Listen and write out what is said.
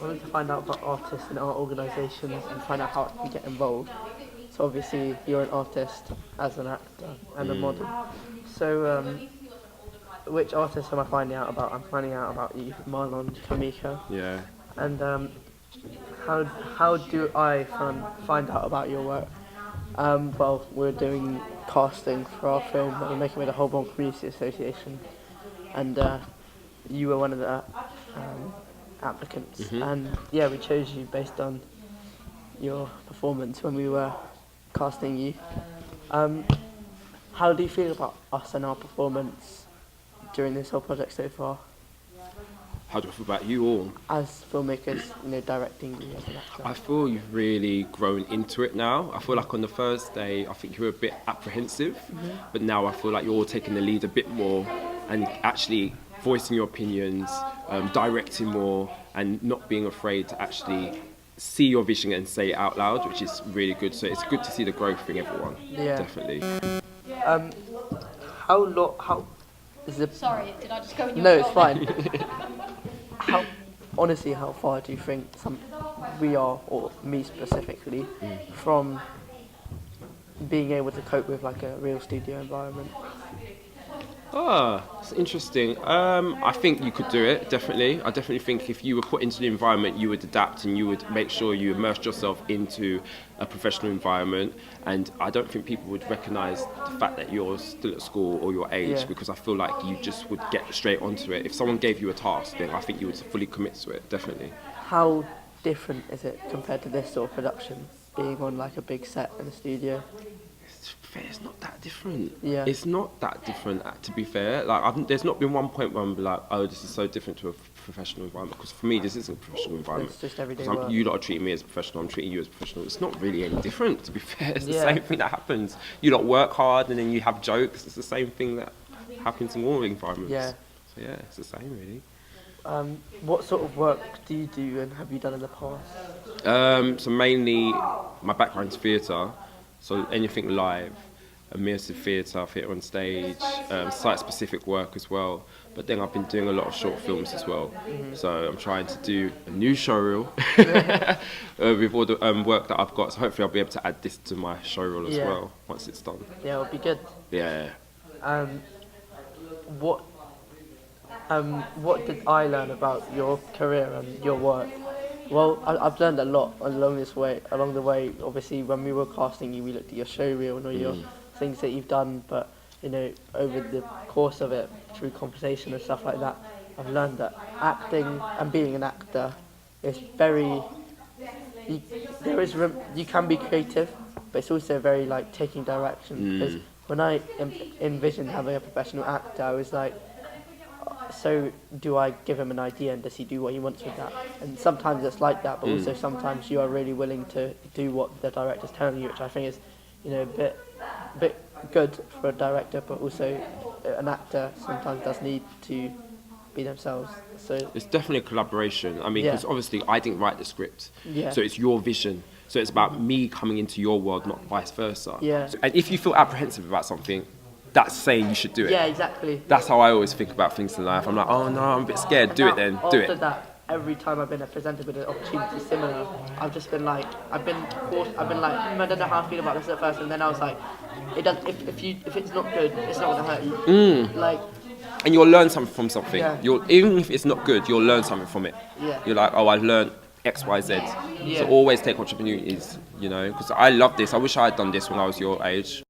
I wanted to find out about artists and art organisations and find out how I can get involved. So obviously you're an artist as an actor and a model. So which artist am I finding out about? I'm finding out about you, Marlon Kameka. Yeah. And how do I find out about your work? Well, we're doing casting for our film that we're making with the Holborn Community Association, and you were one of the applicants. And yeah, we chose you based on your performance when we were casting you. How do you feel about us and our performance during this whole project so far? How do I feel about you all? As filmmakers, directing you as an actor. I feel you've really grown into it now. I feel like on the first day, I think you were a bit apprehensive, but now I feel like you're taking the lead a bit more and actually voicing your opinions, directing more, and not being afraid to actually see your vision and say it out loud, which is really good. So it's good to see the growth in everyone. Yeah. Definitely. How is it? Sorry, did I just go in your No, it's shoulder? fine. Honestly, how far do you think we are, or me specifically, from being able to cope with like a real studio environment? It's interesting. I think you could do it, definitely. I definitely think if you were put into the environment, you would adapt and you would make sure you immersed yourself into a professional environment. And I don't think people would recognise the fact that you're still at school or your age, because I feel like you just would get straight onto it. If someone gave you a task, then I think you would fully commit to it, definitely. How different is it compared to this sort of production, being on like a big set in a studio? It's not that different. Yeah. It's not that different, to be fair. Like, there's not been one point where I'm like, oh, this is so different to a professional environment. Because for me, this isn't a professional environment. It's just everyday 'Cause work. you lot are treating me as a professional, I'm treating you as a professional. It's not really any different, to be fair. It's the Yeah. same thing that happens. You lot work hard and then you have jokes. It's the same thing that happens in all environments. Yeah. So yeah, it's the same, really. What sort of work do you do and have you done in the past? So mainly, my background's theatre. So anything live. Immersive theatre on stage, site-specific work as well. But then I've been doing a lot of short films as well. So I'm trying to do a new showreel with all the work that I've got. So hopefully I'll be able to add this to my showreel as well once it's done. Yeah, it'll be good. Yeah. What did I learn about your career and your work? Well, I've learned a lot along the way. Obviously, when we were casting you, we looked at your showreel and all your things that you've done. But over the course of it, through conversation and stuff like that, I've learned that acting and being an actor is very. You can be creative, but it's also very like taking direction. Because when I envisioned having a professional actor, I was like, so do I give him an idea and does he do what he wants with that? And sometimes it's like that, but also sometimes you are really willing to do what the director's telling you, which I think is, a bit good for a director, but also an actor sometimes does need to be themselves. So it's definitely a collaboration. I mean, because obviously I didn't write the script, so it's your vision. So it's about me coming into your world, not vice versa. Yeah. So, and if you feel apprehensive about something, that's saying you should do it. Yeah, exactly. That's how I always think about things in life. I'm like, oh no, I'm a bit scared. Do it then. Do After it. that, every time I've been presented with an opportunity similar, I've just been like, I don't know how I feel about this at first, and then I was like, it does. If it's not good, it's not gonna hurt you. Like, and you'll learn something from something. Yeah. Even if it's not good, you'll learn something from it. Yeah. You're like, oh, I learned X, Y, Z. Yeah. So always take opportunities, because I love this. I wish I had done this when I was your age.